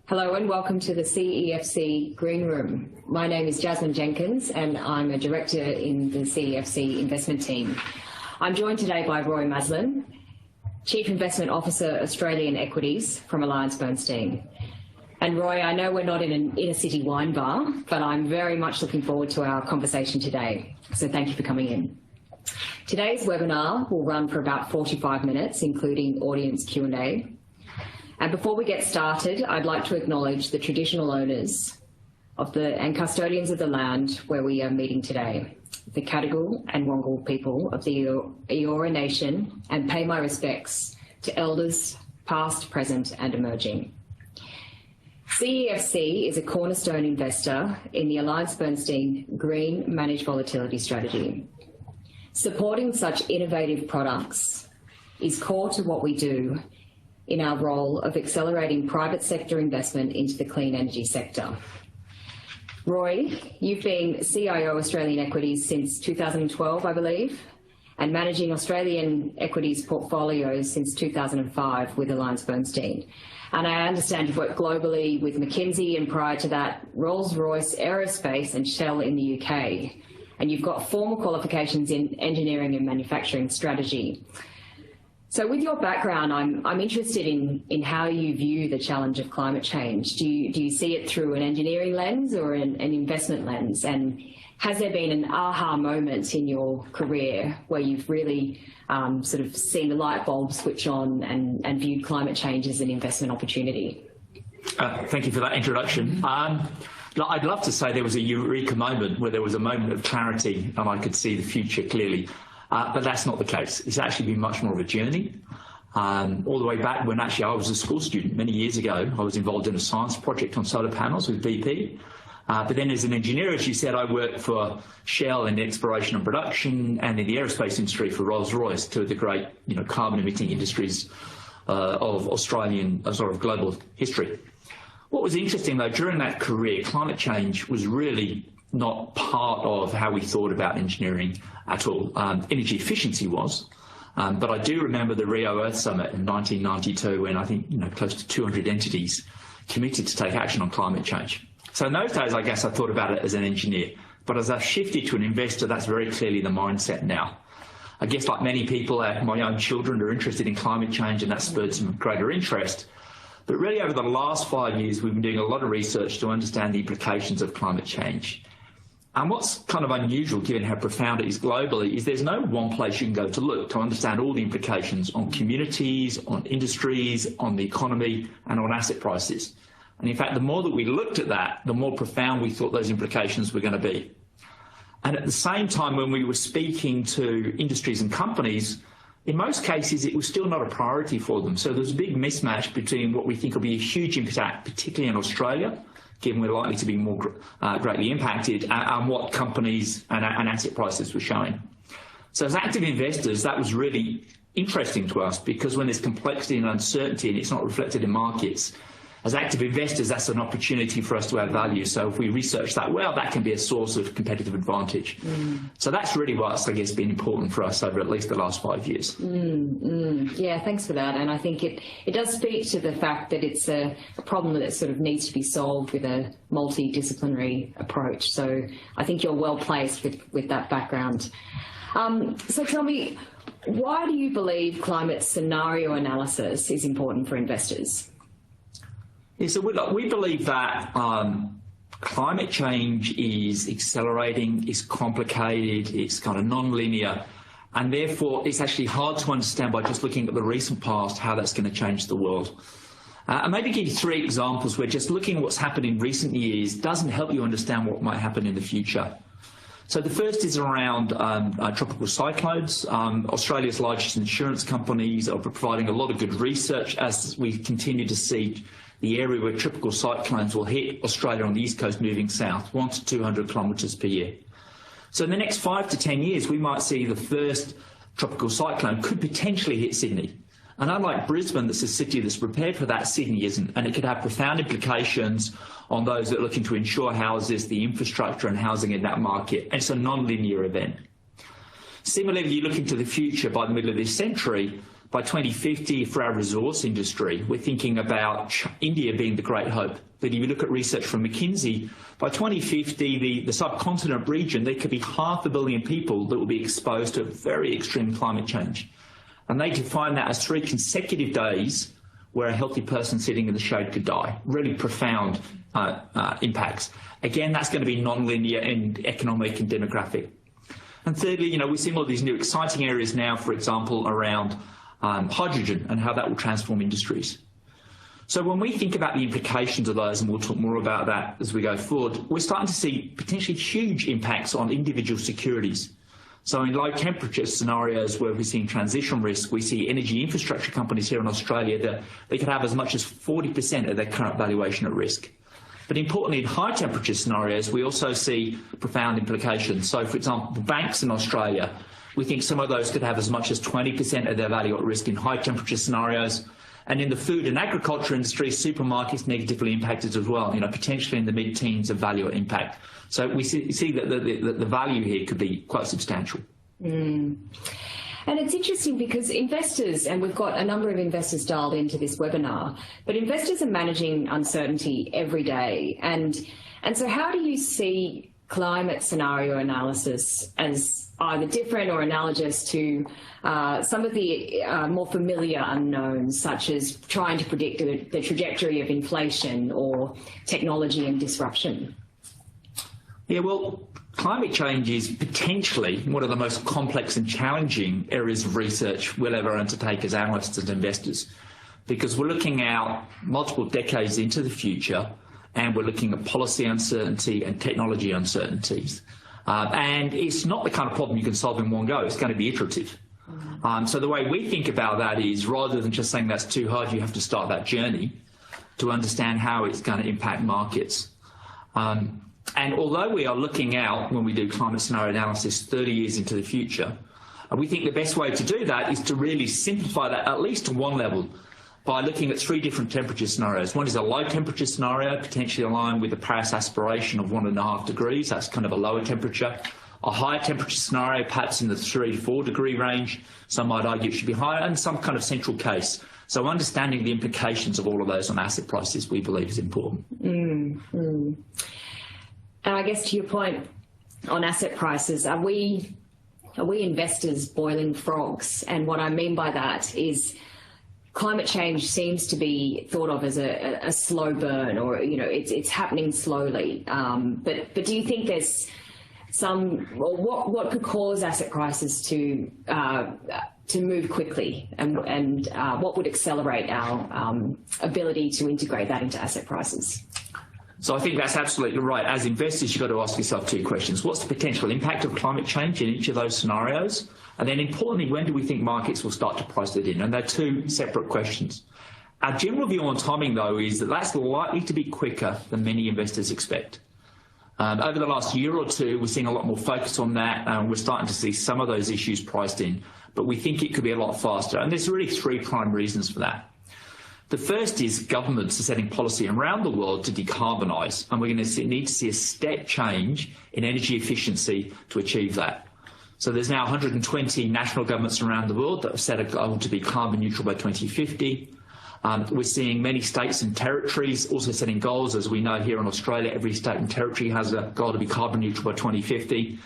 Hello and welcome to the CEFC Green Room. My name is Jasmin Jenkins and I'm a director in the CEFC investment team. I'm joined today by Roy Maslen, Chief Investment Officer, Australian Equities from AllianceBernstein. And Roy, I know we're not in an inner city wine bar, but I'm very much looking forward to our conversation today. So thank you for coming in. Today's webinar will run for about 45 minutes, including audience Q&A. And before we get started, I'd like to acknowledge the traditional owners and custodians of the land where we are meeting today, the Cadigal and Wongal people of the Eora Nation, and pay my respects to elders past, present and emerging. CEFC is a cornerstone investor in the AllianceBernstein Green Managed Volatility Strategy. Supporting such innovative products is core to what we do in our role of accelerating private sector investment into the clean energy sector. Roy, you've been CIO Australian Equities since 2012, I believe, and managing Australian equities portfolios since 2005 with AllianceBernstein. And I understand you've worked globally with McKinsey and prior to that, Rolls-Royce Aerospace and Shell in the UK. And you've got formal qualifications in engineering and manufacturing strategy. So with your background, I'm interested in how you view the challenge of climate change. Do you see it through an engineering lens or an investment lens? And has there been an aha moment in your career where you've really sort of seen the light bulb switch on and viewed climate change as an investment opportunity? Thank you for that introduction. I'd love to say there was a eureka moment where there was a moment of clarity and I could see the future clearly. But that's not the case. It's actually been much more of a journey. All the way back when actually I was a school student many years ago, I was involved in a science project on solar panels with BP. But then as an engineer, as you said, I worked for Shell in exploration and production and in the aerospace industry for Rolls-Royce, two of the great carbon emitting industries of Australian sort of global history. What was interesting though, during that career, climate change was really not part of how we thought about engineering at all. Energy efficiency was, but I do remember the Rio Earth Summit in 1992 when I think close to 200 entities committed to take action on climate change. So in those days, I guess I thought about it as an engineer, but as I've shifted to an investor, that's very clearly the mindset now. I guess like many people, my own children are interested in climate change and that spurred some greater interest. But really over the last 5 years, we've been doing a lot of research to understand the implications of climate change. And what's kind of unusual, given how profound it is globally, is there's no one place you can go to look to understand all the implications on communities, on industries, on the economy, and on asset prices. And in fact, the more that we looked at that, the more profound we thought those implications were going to be. And at the same time, when we were speaking to industries and companies, in most cases, it was still not a priority for them. So there's a big mismatch between what we think will be a huge impact, particularly in Australia, given we're likely to be more greatly impacted, and what companies and asset prices were showing. So as active investors, that was really interesting to us because when there's complexity and uncertainty and it's not reflected in markets, as active investors, that's an opportunity for us to add value. So if we research that well, that can be a source of competitive advantage. So that's really what's, I guess, been important for us over at least the last 5 years. Yeah, thanks for that. And I think it does speak to the fact that it's a problem that sort of needs to be solved with a multidisciplinary approach. So I think you're well placed with that background. So tell me, why do you believe climate scenario analysis is important for investors? Yeah, so we believe that climate change is accelerating, it's complicated, it's kind of non-linear, and therefore it's actually hard to understand by just looking at the recent past how that's going to change the world. And maybe give you 3 examples where just looking at what's happened in recent years doesn't help you understand what might happen in the future. So the first is around tropical cyclones. Australia's largest insurance companies are providing a lot of good research as we continue to see the area where tropical cyclones will hit Australia on the east coast moving south, 100 to 200 kilometres per year. So in the next 5 to 10 years, we might see the first tropical cyclone could potentially hit Sydney. And unlike Brisbane, that's a city that's prepared for that, Sydney isn't. And it could have profound implications on those that are looking to insure houses, the infrastructure and housing in that market. And it's a non-linear event. Similarly, you look into the future by the middle of this century, by 2050, for our resource industry, we're thinking about India being the great hope. But if you look at research from McKinsey, by 2050, the subcontinent region, there could be 500 million people that will be exposed to very extreme climate change. And they define that as 3 consecutive days where a healthy person sitting in the shade could die. Really profound impacts. Again, that's going to be non-linear and economic and demographic. And thirdly, we're seeing all these new exciting areas now, for example, around hydrogen and how that will transform industries. So when we think about the implications of those, and we'll talk more about that as we go forward, we're starting to see potentially huge impacts on individual securities. So in low temperature scenarios where we're seeing transition risk, we see energy infrastructure companies here in Australia that they could have as much as 40% of their current valuation at risk. But importantly, in high temperature scenarios, we also see profound implications. So for example, the banks in Australia, we think some of those could have as much as 20% of their value at risk in high temperature scenarios. And in the food and agriculture industry, supermarkets negatively impacted as well, potentially in the mid-teens of value at impact. So we see that the value here could be quite substantial. And it's interesting because investors, and we've got a number of investors dialed into this webinar, but investors are managing uncertainty every day. And so how do you see climate scenario analysis as either different or analogous to some of the more familiar unknowns, such as trying to predict the trajectory of inflation or technology and disruption? Yeah, well, climate change is potentially one of the most complex and challenging areas of research we'll ever undertake as analysts and investors, because we're looking out multiple decades into the future, and we're looking at policy uncertainty and technology uncertainties. And it's not the kind of problem you can solve in one go. It's going to be iterative. So the way we think about that is, rather than just saying that's too hard, you have to start that journey to understand how it's going to impact markets. And although we are looking out, when we do climate scenario analysis, 30 years into the future, we think the best way to do that is to really simplify that at least to one level, by looking at 3 different temperature scenarios. One is a low temperature scenario, potentially aligned with the Paris aspiration of 1.5 degrees. That's kind of a lower temperature. A higher temperature scenario, perhaps in the 3 to 4 degree range. Some might argue it should be higher, and some kind of central case. So understanding the implications of all of those on asset prices, we believe, is important. And I guess to your point on asset prices, are we investors boiling frogs? And what I mean by that is, climate change seems to be thought of as a slow burn, or it's happening slowly. But do you think there's what could cause asset prices to move quickly, and what would accelerate our ability to integrate that into asset prices? So I think that's absolutely right. As investors, you've got to ask yourself 2 questions. What's the potential impact of climate change in each of those scenarios? And then importantly, when do we think markets will start to price it in? And they're 2 separate questions. Our general view on timing, though, is that that's likely to be quicker than many investors expect. Over the last year or 2, we're seeing a lot more focus on that, and we're starting to see some of those issues priced in. But we think it could be a lot faster. And there's really 3 prime reasons for that. The first is governments are setting policy around the world to decarbonise, and we're going to need to see a step change in energy efficiency to achieve that. So there's now 120 national governments around the world that have set a goal to be carbon neutral by 2050. We're seeing many states and territories also setting goals. As we know, here in Australia, every state and territory has a goal to be carbon neutral by 2050.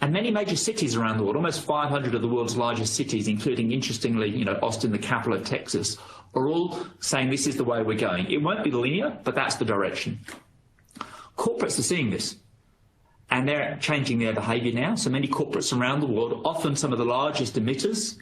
And many major cities around the world, almost 500 of the world's largest cities, including, interestingly, Austin, the capital of Texas, are all saying this is the way we're going. It won't be linear, but that's the direction. Corporates are seeing this, and they're changing their behaviour now. So many corporates around the world, often some of the largest emitters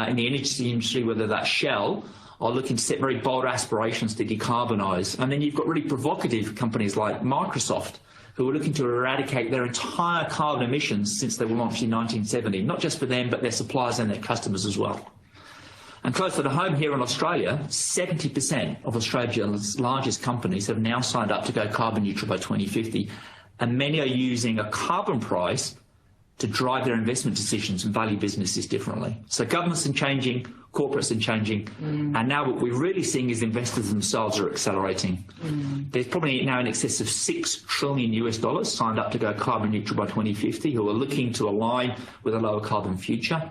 in the energy industry, whether that's Shell, are looking to set very bold aspirations to decarbonise. And then you've got really provocative companies like Microsoft, who are looking to eradicate their entire carbon emissions since they were launched in 1970, not just for them, but their suppliers and their customers as well. And closer to home here in Australia, 70% of Australia's largest companies have now signed up to go carbon neutral by 2050, and many are using a carbon price to drive their investment decisions and value businesses differently. So governments are changing, corporates are changing, and now what we're really seeing is investors themselves are accelerating. There's probably now in excess of $6 trillion signed up to go carbon neutral by 2050, who are looking to align with a lower carbon future.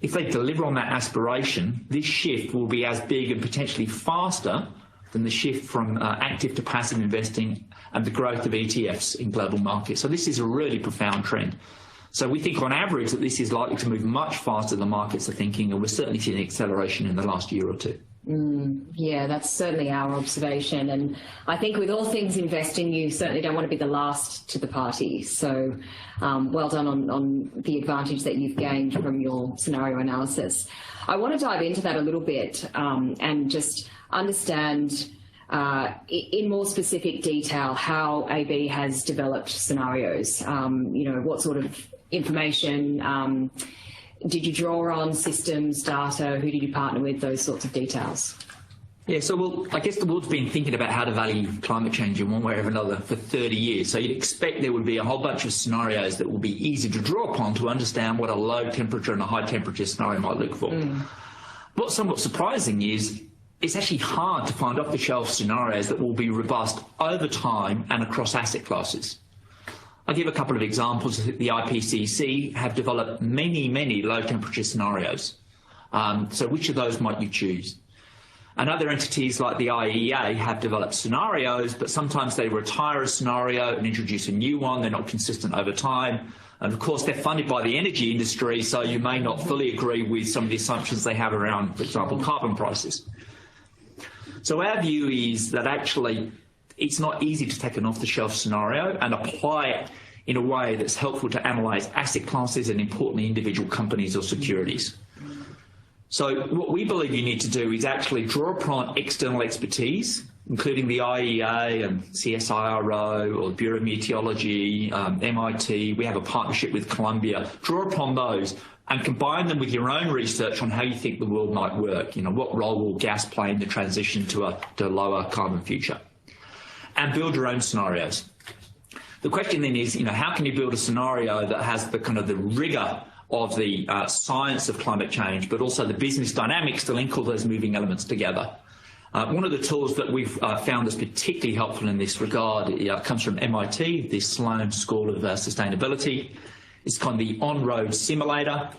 If they deliver on that aspiration, this shift will be as big and potentially faster than the shift from active to passive investing and the growth of ETFs in global markets. So this is a really profound trend. So we think on average that this is likely to move much faster than markets are thinking, and we're certainly seeing acceleration in the last year or two. Yeah, that's certainly our observation. And I think with all things investing, you certainly don't want to be the last to the party. So well done on the advantage that you've gained from your scenario analysis. I want to dive into that a little bit and just understand in more specific detail how AB has developed scenarios. What sort of information did you draw on, systems, data, who did you partner with, those sorts of details? Yeah, so I guess the world's been thinking about how to value climate change in one way or another for 30 years. So you'd expect there would be a whole bunch of scenarios that will be easy to draw upon to understand what a low temperature and a high temperature scenario might look for. What's somewhat surprising is it's actually hard to find off-the-shelf scenarios that will be robust over time and across asset classes. I'll give a couple of examples. The IPCC have developed many low temperature scenarios. So which of those might you choose? And other entities like the IEA have developed scenarios, but sometimes they retire a scenario and introduce a new one. They're not consistent over time. And of course, they're funded by the energy industry, so you may not fully agree with some of the assumptions they have around, for example, carbon prices. So our view is that actually it's not easy to take an off-the-shelf scenario and apply it in a way that's helpful to analyse asset classes and, importantly, individual companies or securities. So what we believe you need to do is actually draw upon external expertise, including the IEA and CSIRO or Bureau of Meteorology, MIT. We have a partnership with Columbia. Draw upon those and combine them with your own research on how you think the world might work. What role will gas play in the transition to a lower carbon future? And build your own scenarios. The question then is, how can you build a scenario that has the kind of the rigour of the science of climate change, but also the business dynamics to link all those moving elements together? One of the tools that we've found is particularly helpful in this regard comes from MIT, the Sloan School of Sustainability. It's called the On-Road Simulator,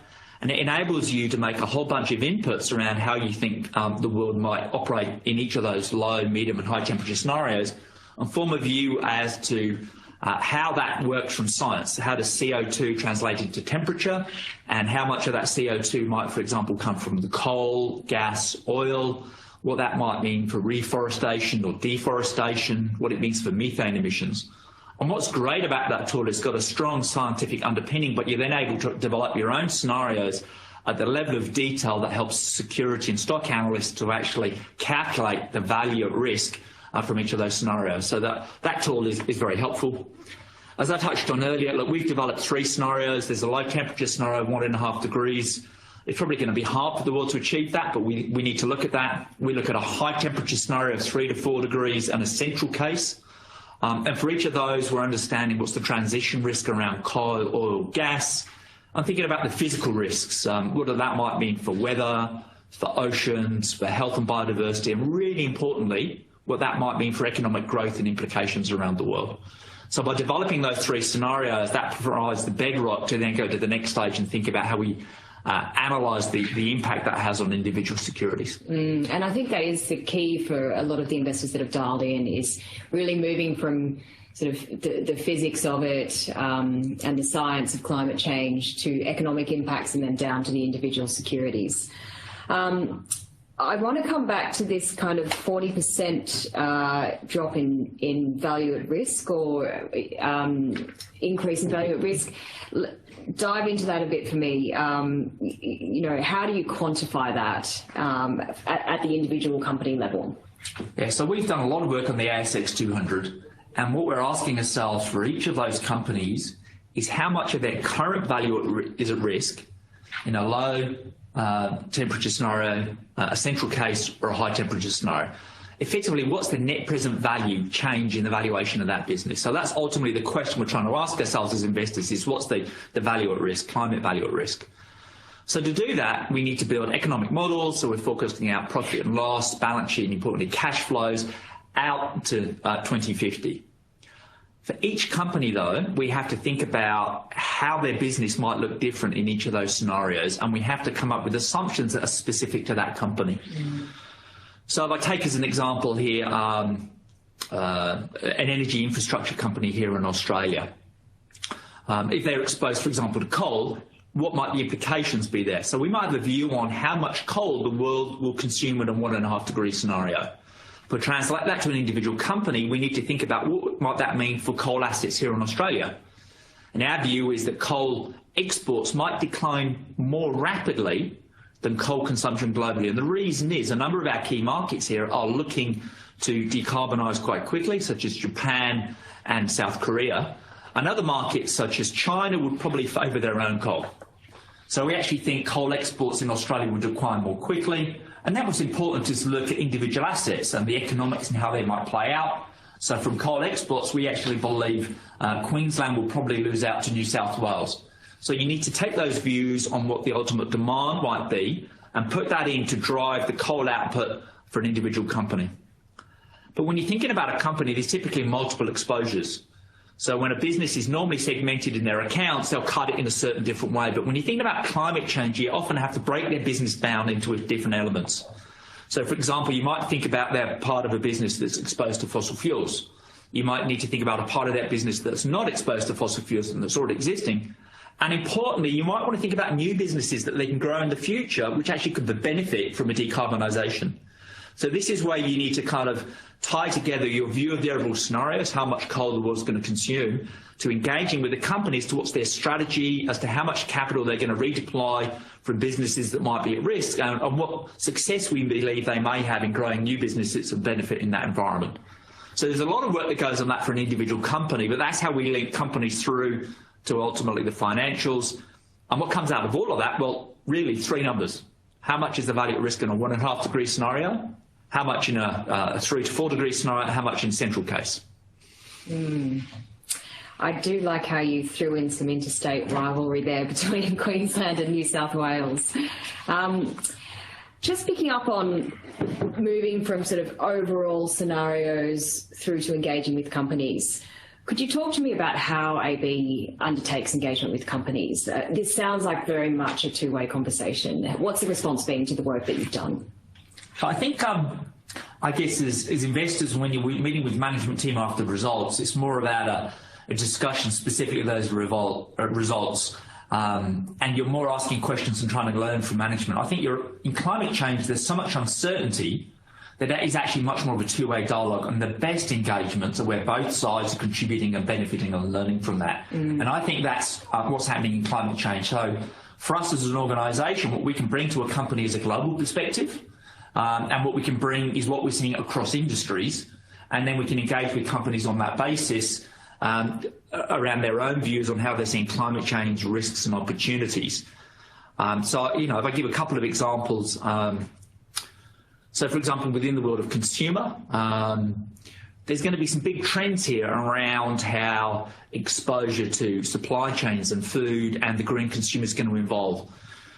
and it enables you to make a whole bunch of inputs around how you think the world might operate in each of those low, medium and high temperature scenarios, and form a view as to how that works from science. How does CO2 translate into temperature, and how much of that CO2 might, for example, come from the coal, gas, oil, what that might mean for reforestation or deforestation, what it means for methane emissions. And what's great about that tool is it's got a strong scientific underpinning, but you're then able to develop your own scenarios at the level of detail that helps security and stock analysts to actually calculate the value at risk from each of those scenarios. So that tool is very helpful. As I touched on earlier, look, we've developed 3 scenarios. There's a low temperature scenario of 1.5 degrees. It's probably going to be hard for the world to achieve that, but we need to look at that. We look at a high temperature scenario of 3 to 4 degrees and a central case. And for each of those, we're understanding what's the transition risk around coal, oil, gas. I'm thinking about the physical risks. What that might mean for weather, for oceans, for health and biodiversity, and really importantly, what that might mean for economic growth and implications around the world. So by developing those 3 scenarios, that provides the bedrock to then go to the next stage and think about how we analyse the impact that has on individual securities. And I think that is the key for a lot of the investors that have dialed in, is really moving from sort of the physics of it and the science of climate change to economic impacts and then down to the individual securities. I want to come back to this kind of 40% drop in value at risk, or increase in value at risk. Dive into that a bit for me. How do you quantify that at the individual company level? Yeah, so we've done a lot of work on the ASX 200, and what we're asking ourselves for each of those companies is how much of their current value is at risk in a low temperature scenario, a central case, or a high temperature scenario. Effectively, what's the net present value change in the valuation of that business? So that's ultimately the question we're trying to ask ourselves as investors, is what's the value at risk, climate value at risk? So to do that, we need to build economic models. So we're forecasting out profit and loss, balance sheet, and importantly, cash flows out to 2050. For each company, though, we have to think about how their business might look different in each of those scenarios, and we have to come up with assumptions that are specific to that company. So if I take as an example here an energy infrastructure company here in Australia, if they're exposed, for example, to coal, what might the implications be there? So we might have a view on how much coal the world will consume in a 1.5 degree scenario. If we translate that to an individual company, we need to think about what might that mean for coal assets here in Australia. And our view is that coal exports might decline more rapidly than coal consumption globally. And the reason is a number of our key markets here are looking to decarbonise quite quickly, such as Japan and South Korea. And other markets, such as China, would probably favour their own coal. So we actually think coal exports in Australia would decline more quickly. And that was important to look at individual assets and the economics and how they might play out. So from coal exports, we actually believe Queensland will probably lose out to New South Wales. So you need to take those views on what the ultimate demand might be and put that in to drive the coal output for an individual company. But when you're thinking about a company, there's typically multiple exposures. So when a business is normally segmented in their accounts, they'll cut it in a certain different way. But when you think about climate change, you often have to break their business down into different elements. So, for example, you might think about that part of a business that's exposed to fossil fuels. You might need to think about a part of that business that's not exposed to fossil fuels and that's already existing. And importantly, you might want to think about new businesses that they can grow in the future, which actually could benefit from a decarbonisation. So this is where you need to kind of tie together your view of the overall scenarios, how much coal the world's going to consume, to engaging with the companies to what's their strategy as to how much capital they're going to redeploy from businesses that might be at risk and what success we believe they may have in growing new businesses that benefit in that environment. So there's a lot of work that goes on that for an individual company, but that's how we link companies through to ultimately the financials. And what comes out of all of that? Well, really three numbers. How much is the value at risk in a 1.5 degree scenario? How much in a 3 to 4 degree scenario? How much in central case? I do like how you threw in some interstate rivalry there between Queensland and New South Wales. Just picking up on moving from sort of overall scenarios through to engaging with companies, could you talk to me about how AB undertakes engagement with companies? This sounds like very much a two-way conversation. What's the response been to the work that you've done? I think, I guess, as investors, when you're meeting with management team after results, it's more about a discussion specific to those results, and you're more asking questions and trying to learn from management. I think in climate change, there's so much uncertainty that is actually much more of a two-way dialogue, and the best engagements are where both sides are contributing and benefiting and learning from that. And I think that's what's happening in climate change. So for us as an organisation, what we can bring to a company is a global perspective. And what we can bring is what we're seeing across industries, and then we can engage with companies on that basis around their own views on how they're seeing climate change risks and opportunities. So, if I give a couple of examples, so for example, within the world of consumer, there's going to be some big trends here around how exposure to supply chains and food and the green consumer is going to evolve.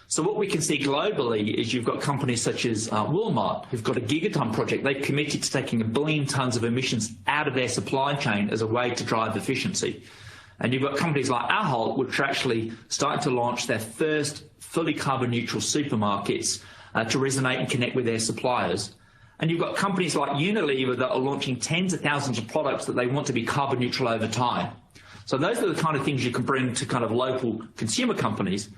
So what we can see globally is you've got companies such as Walmart, who've got a gigaton project. They've committed to taking 1 billion tonnes of emissions out of their supply chain as a way to drive efficiency. And you've got companies like Ahold, which are actually starting to launch their first fully carbon neutral supermarkets to resonate and connect with their suppliers. And you've got companies like Unilever that are launching tens of thousands of products that they want to be carbon neutral over time. So those are the kind of things you can bring to kind of local consumer companies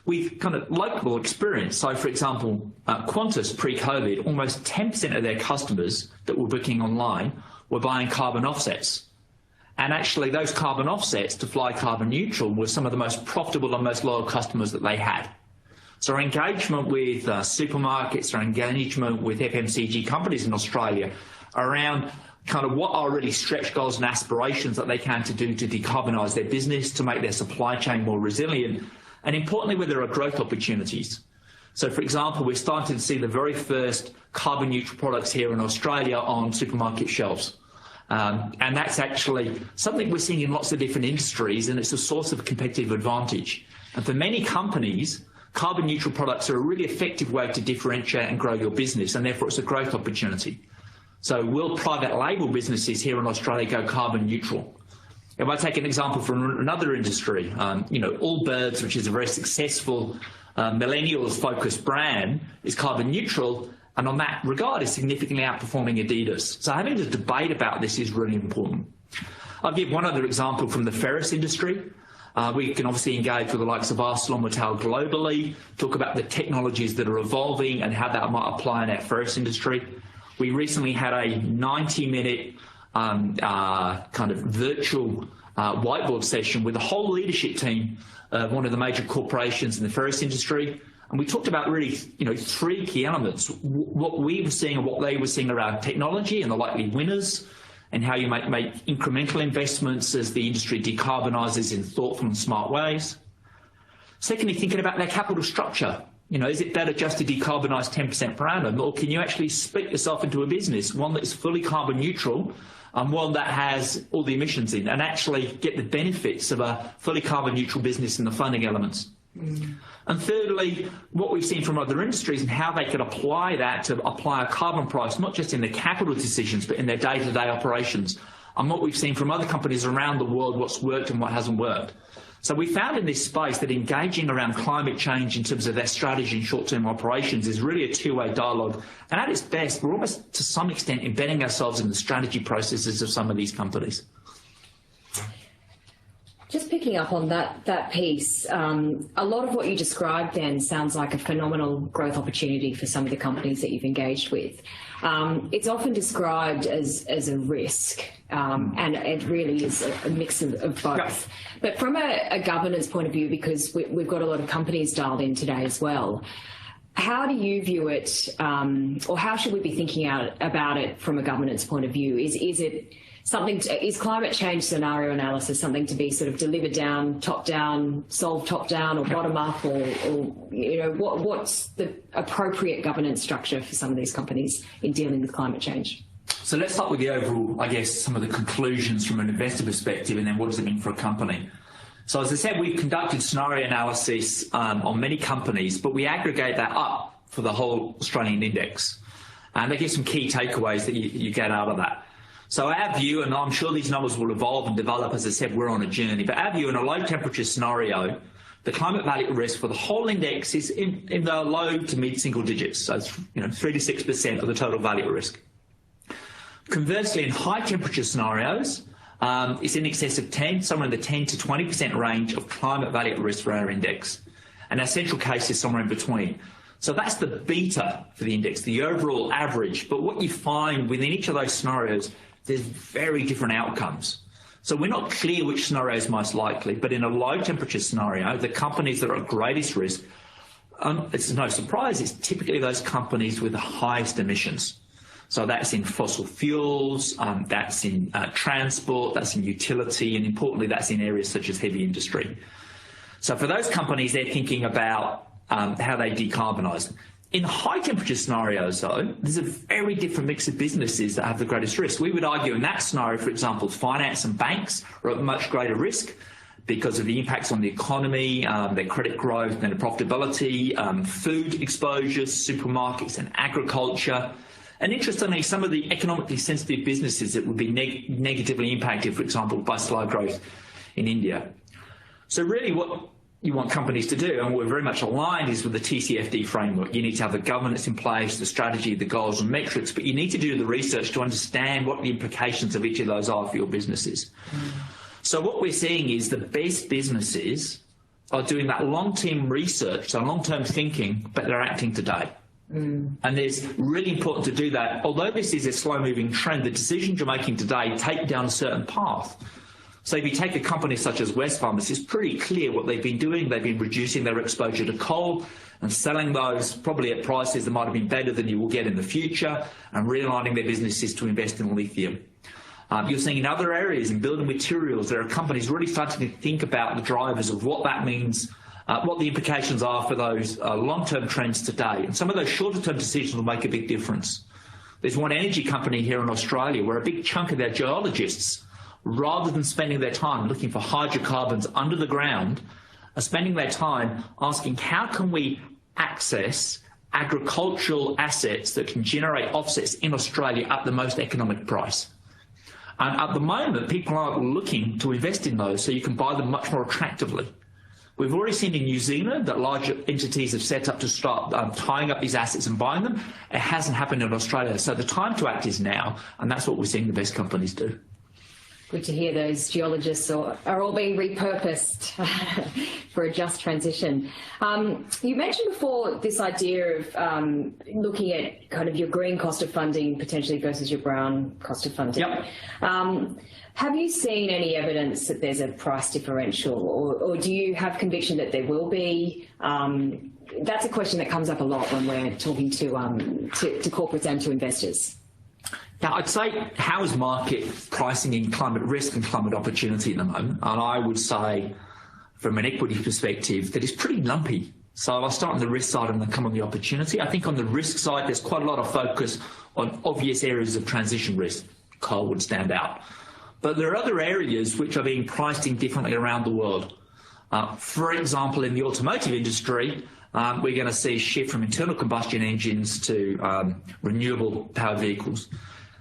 with kind of local experience. So, for example, Qantas pre-COVID, almost 10% of their customers that were booking online were buying carbon offsets. And actually, those carbon offsets to fly carbon neutral were some of the most profitable and most loyal customers that they had. So our engagement with supermarkets, our engagement with FMCG companies in Australia around kind of what are really stretch goals and aspirations that they can to do to decarbonise their business, to make their supply chain more resilient, and importantly, where there are growth opportunities. So, for example, we're starting to see the very first carbon neutral products here in Australia on supermarket shelves. And that's actually something we're seeing in lots of different industries, and it's a source of competitive advantage. And for many companies, carbon neutral products are a really effective way to differentiate and grow your business, and therefore it's a growth opportunity. So will private label businesses here in Australia go carbon neutral? If I take an example from another industry, Allbirds, which is a very successful millennials-focused brand, is carbon neutral, and on that regard is significantly outperforming Adidas. So having a debate about this is really important. I'll give one other example from the ferrous industry. We can obviously engage with the likes of ArcelorMittal globally, talk about the technologies that are evolving and how that might apply in our ferrous industry. We recently had a 90-minute kind of virtual whiteboard session with the whole leadership team of one of the major corporations in the ferrous industry. And we talked about really, three key elements: what we were seeing and what they were seeing around technology and the likely winners, and how you might make incremental investments as the industry decarbonises in thoughtful and smart ways. Secondly, thinking about their capital structure. Is it better just to decarbonise 10% per annum, or can you actually split yourself into a business, one that is fully carbon neutral and one that has all the emissions in, and actually get the benefits of a fully carbon neutral business in the funding elements? And thirdly, what we've seen from other industries and how they can apply that to apply a carbon price, not just in their capital decisions, but in their day-to-day operations, and what we've seen from other companies around the world, what's worked and what hasn't worked. So we found in this space that engaging around climate change in terms of their strategy and short-term operations is really a two-way dialogue. And at its best, we're almost to some extent embedding ourselves in the strategy processes of some of these companies. Just picking up on that piece, a lot of what you described then sounds like a phenomenal growth opportunity for some of the companies that you've engaged with. It's often described as a risk, and it really is a mix of both. Yeah. But from a governance point of view, because we've got a lot of companies dialed in today as well, how do you view it, or how should we be thinking about it from a governance point of view? Is it something is climate change scenario analysis something to be sort of delivered down, top down, solved top down, or bottom up, or what's the appropriate governance structure for some of these companies in dealing with climate change? So let's start with the overall, I guess, some of the conclusions from an investor perspective, and then what does it mean for a company? So as I said, we've conducted scenario analysis on many companies, but we aggregate that up for the whole Australian index. And they give some key takeaways that you get out of that. So our view, and I'm sure these numbers will evolve and develop, as I said, we're on a journey, but our view in a low temperature scenario, the climate value risk for the whole index is in the low to mid single digits. So it's 3 to 6% of the total value risk. Conversely, in high temperature scenarios, it's in excess of 10, somewhere in the 10 to 20% range of climate value risk for our index. And our central case is somewhere in between. So that's the beta for the index, the overall average. But what you find within each of those scenarios, there's very different outcomes. So we're not clear which scenario is most likely, but in a low temperature scenario, the companies that are at greatest risk, it's no surprise, it's typically those companies with the highest emissions. So that's in fossil fuels, that's in transport, that's in utility, and importantly, that's in areas such as heavy industry. So for those companies, they're thinking about how they decarbonise. In high temperature scenarios, though, there's a very different mix of businesses that have the greatest risk. We would argue in that scenario, for example, finance and banks are at much greater risk because of the impacts on the economy, their credit growth and their profitability, food exposures, supermarkets and agriculture. And interestingly, some of the economically sensitive businesses that would be negatively impacted, for example, by slow growth in India. So really what you want companies to do, and we're very much aligned, is with the TCFD framework. You need to have the governance in place, the strategy, the goals and metrics, but you need to do the research to understand what the implications of each of those are for your businesses. So what we're seeing is the best businesses are doing that long-term research, so long-term thinking, but they're acting today. And it's really important to do that. Although this is a slow-moving trend, the decisions you're making today take down a certain path. So if you take a company such as Wesfarmers, it's pretty clear what they've been doing. They've been reducing their exposure to coal and selling those probably at prices that might have been better than you will get in the future, and realigning their businesses to invest in lithium. You're seeing in other areas, in building materials, there are companies really starting to think about the drivers of what that means, what the implications are for those long-term trends today. And some of those shorter-term decisions will make a big difference. There's one energy company here in Australia where a big chunk of their geologists, rather than spending their time looking for hydrocarbons under the ground, are spending their time asking how can we access agricultural assets that can generate offsets in Australia at the most economic price. And at the moment, people are looking to invest in those so you can buy them much more attractively. We've already seen in New Zealand that large entities have set up to start tying up these assets and buying them. It hasn't happened in Australia. So the time to act is now, and that's what we're seeing the best companies do. Good to hear those geologists are all being repurposed for a just transition. You mentioned before this idea of looking at kind of your green cost of funding potentially versus your brown cost of funding. Yep. Have you seen any evidence that there's a price differential, or do you have conviction that there will be? That's a question that comes up a lot when we're talking to corporates and to investors. Now, I'd say, how is market pricing in climate risk and climate opportunity at the moment? And I would say, from an equity perspective, that it's pretty lumpy. So I'll start on the risk side and then come on the opportunity. I think on the risk side, there's quite a lot of focus on obvious areas of transition risk. Coal would stand out. But there are other areas which are being priced in differently around the world. For example, in the automotive industry, we're going to see a shift from internal combustion engines to renewable powered vehicles.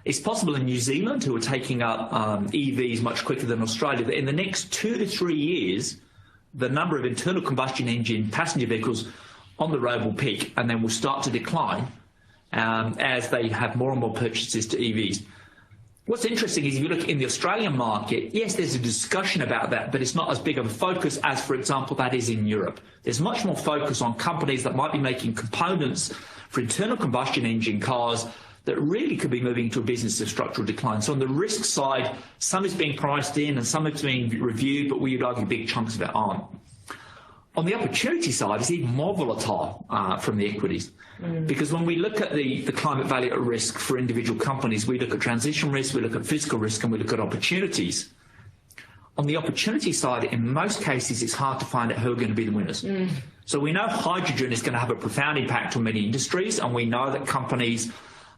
It's possible in New Zealand, who are taking up EVs much quicker than Australia, that in the next 2 to 3 years, the number of internal combustion engine passenger vehicles on the road will peak and then will start to decline as they have more and more purchases to EVs. What's interesting is if you look in the Australian market, yes, there's a discussion about that, but it's not as big of a focus as, for example, that is in Europe. There's much more focus on companies that might be making components for internal combustion engine cars that really could be moving to a business of structural decline. So on the risk side, some is being priced in and some is being reviewed, but we would argue big chunks of it aren't. On the opportunity side, it's even more volatile from the equities. Because when we look at the climate value at risk for individual companies, we look at transition risk, we look at fiscal risk, and we look at opportunities. On the opportunity side, in most cases, it's hard to find out who are going to be the winners. So we know hydrogen is going to have a profound impact on many industries, and we know that companies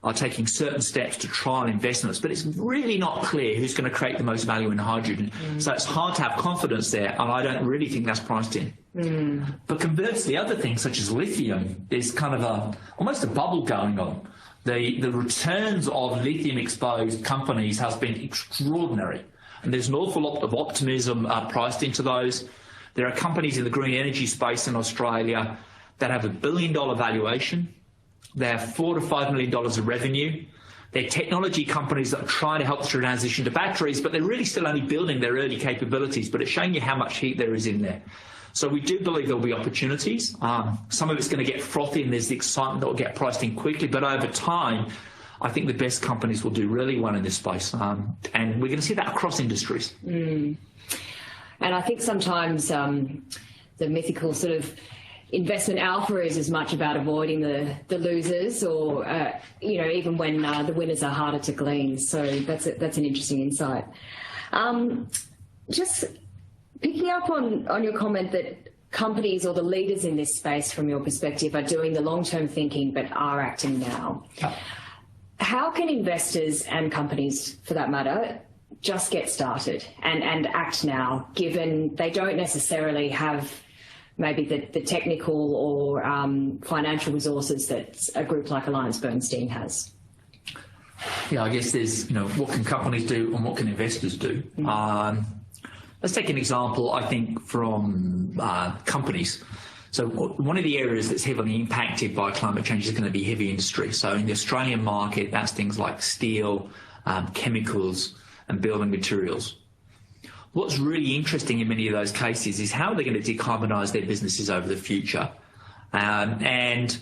are taking certain steps to try and investments, but it's really not clear who's going to create the most value in hydrogen. So it's hard to have confidence there, and I don't really think that's priced in. But conversely, other things such as lithium, there's kind of almost a bubble going on. The returns of lithium-exposed companies has been extraordinary, and there's an awful lot of optimism priced into those. There are companies in the green energy space in Australia that have $1 billion valuation. They have $4 to $5 million of revenue. They're technology companies that are trying to help the transition to batteries, but they're really still only building their early capabilities, but it's showing you how much heat there is in there. So we do believe there'll be opportunities. Some of it's going to get frothy and there's the excitement that will get priced in quickly, but over time, I think the best companies will do really well in this space. And we're going to see that across industries. And I think sometimes the mythical sort of investment alpha is as much about avoiding the losers, or even when the winners are harder to glean. So that's an interesting insight. Just picking up on your comment that companies or the leaders in this space, from your perspective, are doing the long-term thinking but are acting now. How can investors and companies, for that matter, just get started and act now, given they don't necessarily have maybe the technical or financial resources that a group like AllianceBernstein has? Yeah, I guess there's, what can companies do and what can investors do? Let's take an example, I think, from companies. So one of the areas that's heavily impacted by climate change is going to be heavy industry. So in the Australian market, that's things like steel, chemicals, and building materials. What's really interesting in many of those cases is how they're going to decarbonise their businesses over the future. And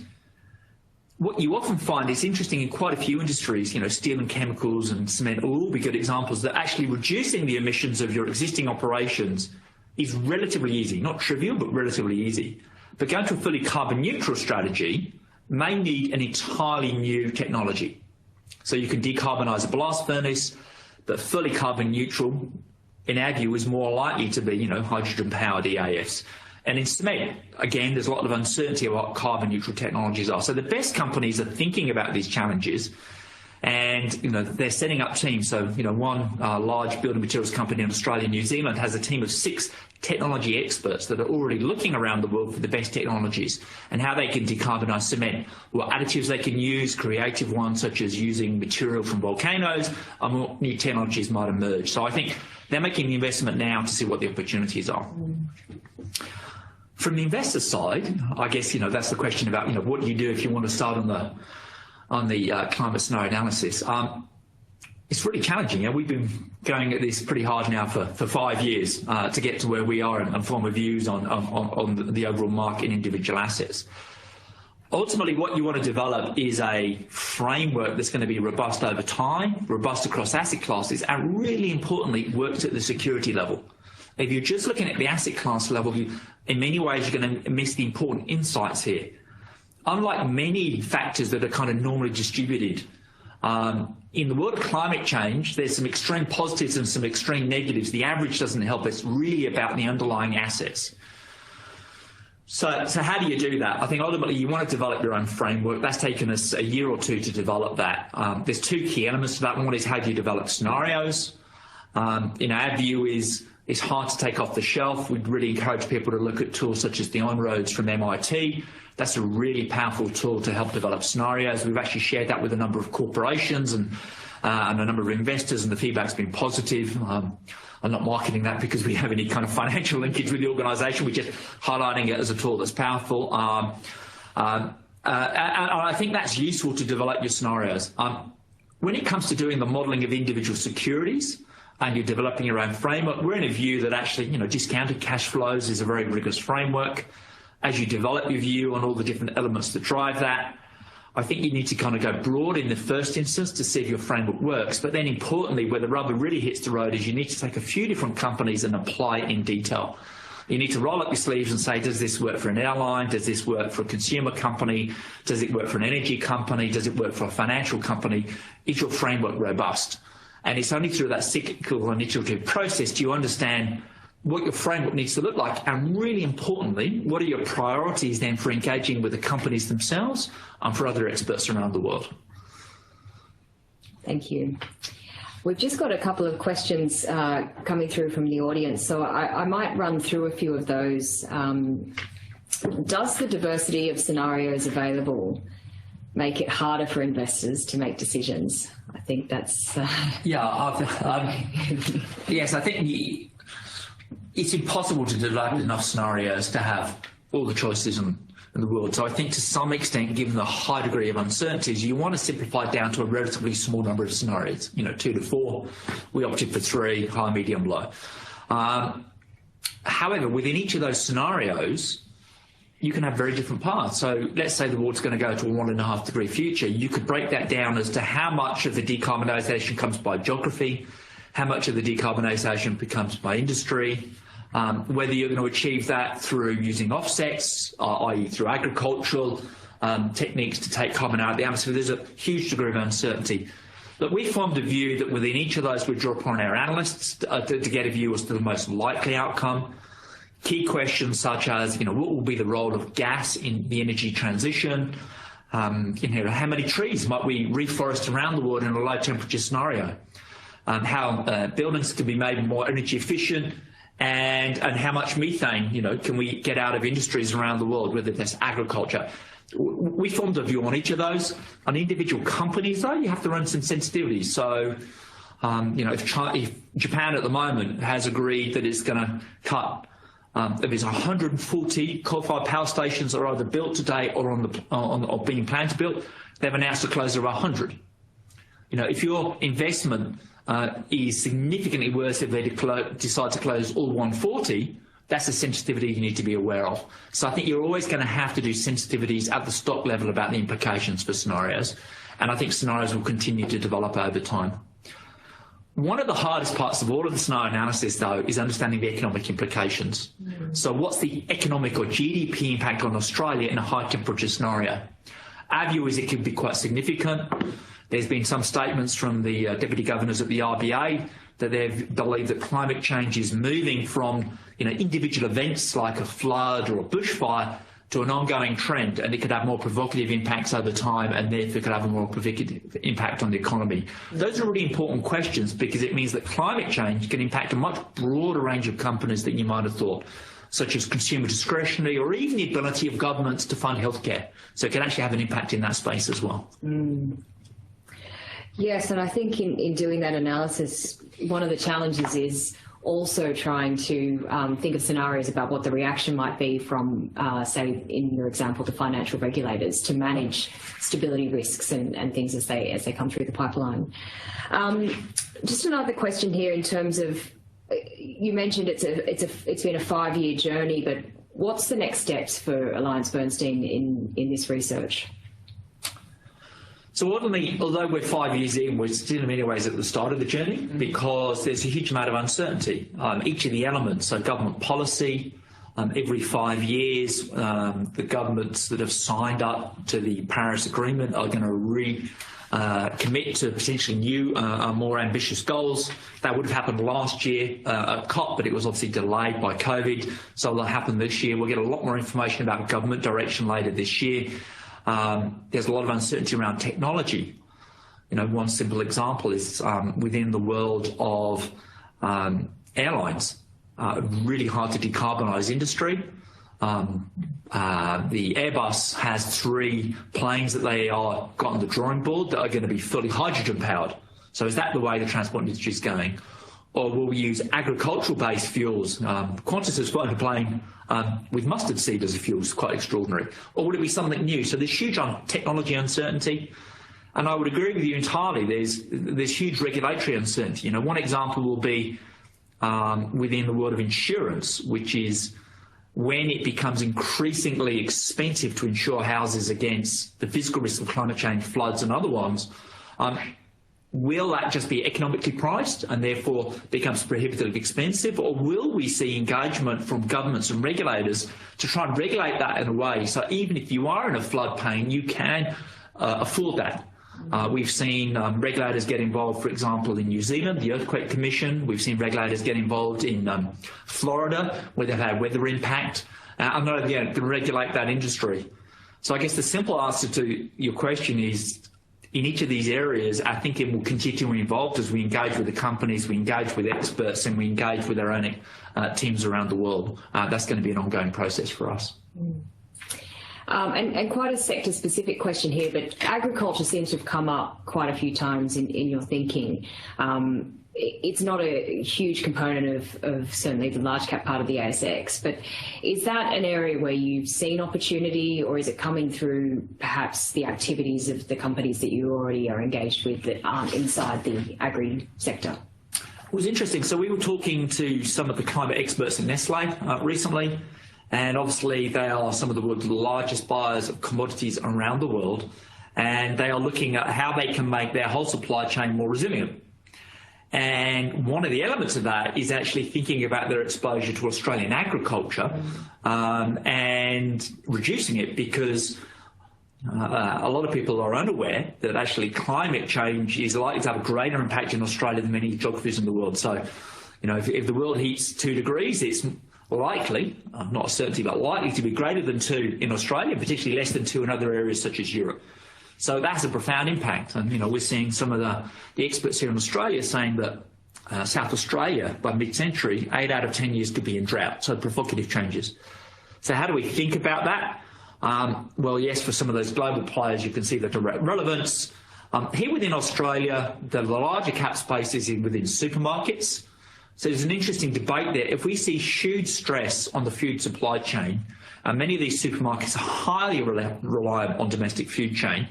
what you often find is interesting in quite a few industries, steel and chemicals and cement will all be good examples, that actually reducing the emissions of your existing operations is relatively easy. Not trivial, but relatively easy. But going to a fully carbon neutral strategy may need an entirely new technology. So you can decarbonise a blast furnace, but fully carbon neutral, in our view, is more likely to be, hydrogen-powered EAFs. And in cement, again, there's a lot of uncertainty about what carbon-neutral technologies are. So the best companies are thinking about these challenges, And, they're setting up teams. So, one large building materials company in Australia and New Zealand has a team of 6 technology experts that are already looking around the world for the best technologies and how they can decarbonise cement, what additives they can use, creative ones such as using material from volcanoes, and what new technologies might emerge. So I think they're making the investment now to see what the opportunities are. From the investor side, I guess, that's the question about, what do you do if you want to start on the climate scenario analysis. It's really challenging. We've been going at this pretty hard now for 5 years to get to where we are and form a views on the overall market and individual assets. Ultimately, what you want to develop is a framework that's going to be robust over time, robust across asset classes, and really importantly, works at the security level. If you're just looking at the asset class level, in many ways, you're going to miss the important insights here. Unlike many factors that are kind of normally distributed, in the world of climate change, there's some extreme positives and some extreme negatives. The average doesn't help. It's really about the underlying assets. So how do you do that? I think ultimately you want to develop your own framework. That's taken us a year or 2 to develop that. There's 2 key elements to that. One is how do you develop scenarios? Our view is it's hard to take off the shelf. We'd really encourage people to look at tools such as the On-Roads from MIT. That's a really powerful tool to help develop scenarios. We've actually shared that with a number of corporations and a number of investors, and the feedback's been positive. I'm not marketing that because we have any kind of financial linkage with the organisation. We're just highlighting it as a tool that's powerful. And I think that's useful to develop your scenarios. When it comes to doing the modelling of individual securities, and you're developing your own framework, we're in a view that actually, discounted cash flows is a very rigorous framework. As you develop your view on all the different elements that drive that, I think you need to kind of go broad in the first instance to see if your framework works. But then importantly, where the rubber really hits the road is you need to take a few different companies and apply it in detail. You need to roll up your sleeves and say, does this work for an airline? Does this work for a consumer company? Does it work for an energy company? Does it work for a financial company? Is your framework robust? And it's only through that cyclical and iterative process do you understand what your framework needs to look like, and really importantly, what are your priorities then for engaging with the companies themselves and for other experts around the world. Thank you. We've just got a couple of questions coming through from the audience, so I might run through a few of those. Does the diversity of scenarios available make it harder for investors to make decisions? I think that's... Yes, I think it's impossible to develop enough scenarios to have all the choices in the world. So I think to some extent, given the high degree of uncertainties, you want to simplify down to a relatively small number of scenarios, 2 to 4. We opted for 3, high, medium, low. However, within each of those scenarios, you can have very different paths. So let's say the world's going to go to a 1.5 degree future. You could break that down as to how much of the decarbonisation comes by geography, how much of the decarbonisation becomes by industry, whether you're going to achieve that through using offsets, i.e. through agricultural techniques to take carbon out of the atmosphere. There's a huge degree of uncertainty. Look, we formed a view that within each of those we draw upon our analysts to get a view as to the most likely outcome. Key questions such as, what will be the role of gas in the energy transition? How many trees might we reforest around the world in a low temperature scenario? How buildings can be made more energy efficient, and how much methane, can we get out of industries around the world, whether that's agriculture. We formed a view on each of those. On individual companies, though, you have to run some sensitivities. So, if Japan at the moment has agreed that it's going to cut, if there's 140 coal-fired power stations that are either built today or or being planned to build, they've announced the closure of 100. If your investment is significantly worse if they decide to close all 140, that's a sensitivity you need to be aware of. So I think you're always going to have to do sensitivities at the stock level about the implications for scenarios, and I think scenarios will continue to develop over time. One of the hardest parts of all of the scenario analysis, though, is understanding the economic implications. So what's the economic or GDP impact on Australia in a high temperature scenario? Our view is it could be quite significant. There's been some statements from the deputy governors at the RBA that they believe that climate change is moving from individual events like a flood or a bushfire to an ongoing trend, and it could have more provocative impacts over time, and therefore could have a more provocative impact on the economy. Those are really important questions, because it means that climate change can impact a much broader range of companies than you might have thought, such as consumer discretionary or even the ability of governments to fund healthcare. So it can actually have an impact in that space as well. Yes, and I think in doing that analysis, one of the challenges is also trying to think of scenarios about what the reaction might be from, say, in your example, the financial regulators to manage stability risks and things as they come through the pipeline. Just another question here in terms of, you mentioned it's been a 5-year journey, but what's the next steps for AllianceBernstein in this research? So although we're 5 years in, we're still in many ways at the start of the journey, because there's a huge amount of uncertainty. Each of the elements, so government policy, every 5 years, the governments that have signed up to the Paris Agreement are going to commit to potentially new, more ambitious goals. That would have happened last year at COP, but it was obviously delayed by COVID. So that'll happen this year. We'll get a lot more information about government direction later this year. There's a lot of uncertainty around technology. One simple example is within the world of airlines, really hard to decarbonise industry. The Airbus has 3 planes that they got on the drawing board that are going to be fully hydrogen powered. So is that the way the transport industry is going? Or will we use agricultural-based fuels? Qantas has flown a plane with mustard seed as a fuel. It's quite extraordinary. Or would it be something new? So there's huge technology uncertainty. And I would agree with you entirely. There's huge regulatory uncertainty. One example will be within the world of insurance, which is when it becomes increasingly expensive to insure houses against the physical risk of climate change, floods and other ones. Will that just be economically priced and therefore becomes prohibitively expensive, or will we see engagement from governments and regulators to try and regulate that in a way so even if you are in a floodplain, you can afford that? We've seen regulators get involved, for example, in New Zealand, the Earthquake Commission. We've seen regulators get involved in Florida, where they've had weather impact. I'm not going to regulate that industry. So I guess the simple answer to your question is, in each of these areas, I think it will continue to evolve as we engage with the companies, we engage with experts, and we engage with our own teams around the world. That's going to be an ongoing process for us. And quite a sector-specific question here, but agriculture seems to have come up quite a few times in your thinking. It's not a huge component of certainly the large cap part of the ASX, but is that an area where you've seen opportunity, or is it coming through perhaps the activities of the companies that you already are engaged with that aren't inside the agri sector? It was interesting. So we were talking to some of the climate experts in Nestle recently, and obviously they are some of the world's largest buyers of commodities around the world, and they are looking at how they can make their whole supply chain more resilient. And one of the elements of that is actually thinking about their exposure to Australian agriculture and reducing it, because a lot of people are unaware that actually climate change is likely to have a greater impact in Australia than many geographies in the world. So, if the world heats 2 degrees, it's likely, not a certainty, but likely to be greater than 2 in Australia, particularly less than 2 in other areas such as Europe. So that's a profound impact. And, we're seeing some of the experts here in Australia saying that South Australia, by mid-century, 8 out of 10 years could be in drought. So provocative changes. So how do we think about that? Well, yes, for some of those global players, you can see the direct relevance. Here within Australia, the larger cap space is within supermarkets. So there's an interesting debate there. If we see huge stress on the food supply chain, many of these supermarkets are highly reliant on domestic food chain,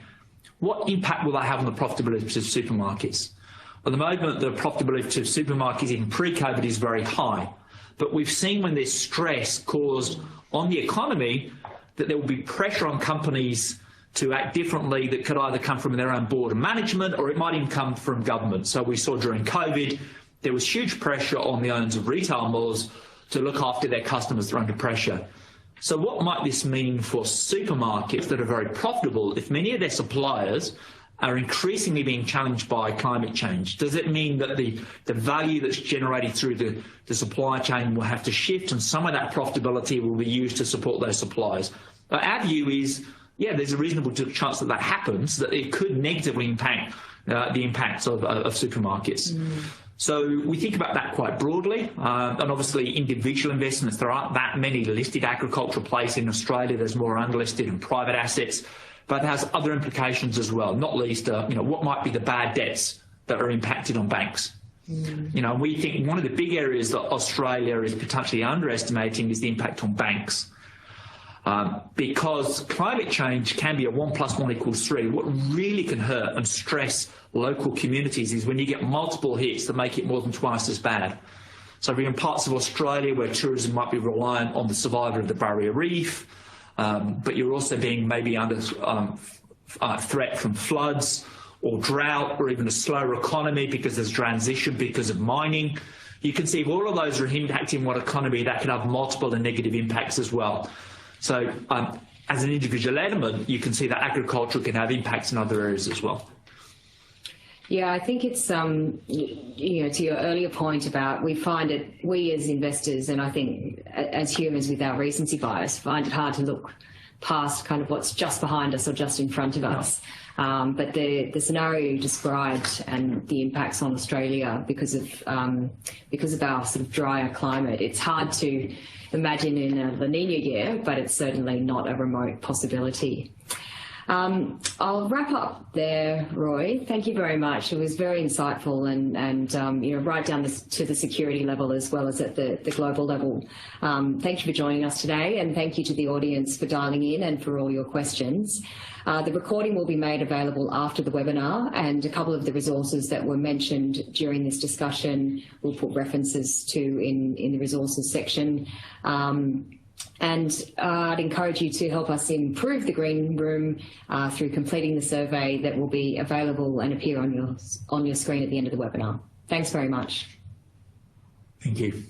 what impact will that have on the profitability of supermarkets? At the moment, the profitability of supermarkets in pre-COVID is very high. But we've seen when there's stress caused on the economy that there will be pressure on companies to act differently that could either come from their own board of management, or it might even come from government. So we saw during COVID, there was huge pressure on the owners of retail malls to look after their customers that are under pressure. So what might this mean for supermarkets that are very profitable if many of their suppliers are increasingly being challenged by climate change? Does it mean that the value that's generated through the supply chain will have to shift, and some of that profitability will be used to support those suppliers? Our view is, yeah, there's a reasonable chance that happens, that it could negatively impact the impacts of supermarkets. So we think about that quite broadly, and obviously individual investments. There aren't that many listed agricultural plays in Australia. There's more unlisted and private assets, but it has other implications as well, not least what might be the bad debts that are impacted on banks. We think one of the big areas that Australia is potentially underestimating is the impact on banks. Because climate change can be a 1 + 1 = 3. What really can hurt and stress local communities is when you get multiple hits that make it more than twice as bad. So if you're in parts of Australia where tourism might be reliant on the survival of the barrier reef, but you're also being maybe under threat from floods or drought, or even a slower economy because there's transition because of mining, you can see if all of those are impacting one economy, that can have multiple and negative impacts as well. So as an individual element, you can see that agriculture can have impacts in other areas as well. Yeah, I think it's, to your earlier point about we as investors, and I think as humans with our recency bias, find it hard to look past kind of what's just behind us or just in front of us. But the scenario you described and the impacts on Australia because of our sort of drier climate, it's hard to imagine in a La Niña year, but it's certainly not a remote possibility. I'll wrap up there, Roy. Thank you very much. It was very insightful and right down to the security level as well as at the global level. Thank you for joining us today, and thank you to the audience for dialing in and for all your questions. The recording will be made available after the webinar, and a couple of the resources that were mentioned during this discussion we'll put references to in the resources section. And I'd encourage you to help us improve the Green Room through completing the survey that will be available and appear on your screen at the end of the webinar. Thanks very much. Thank you.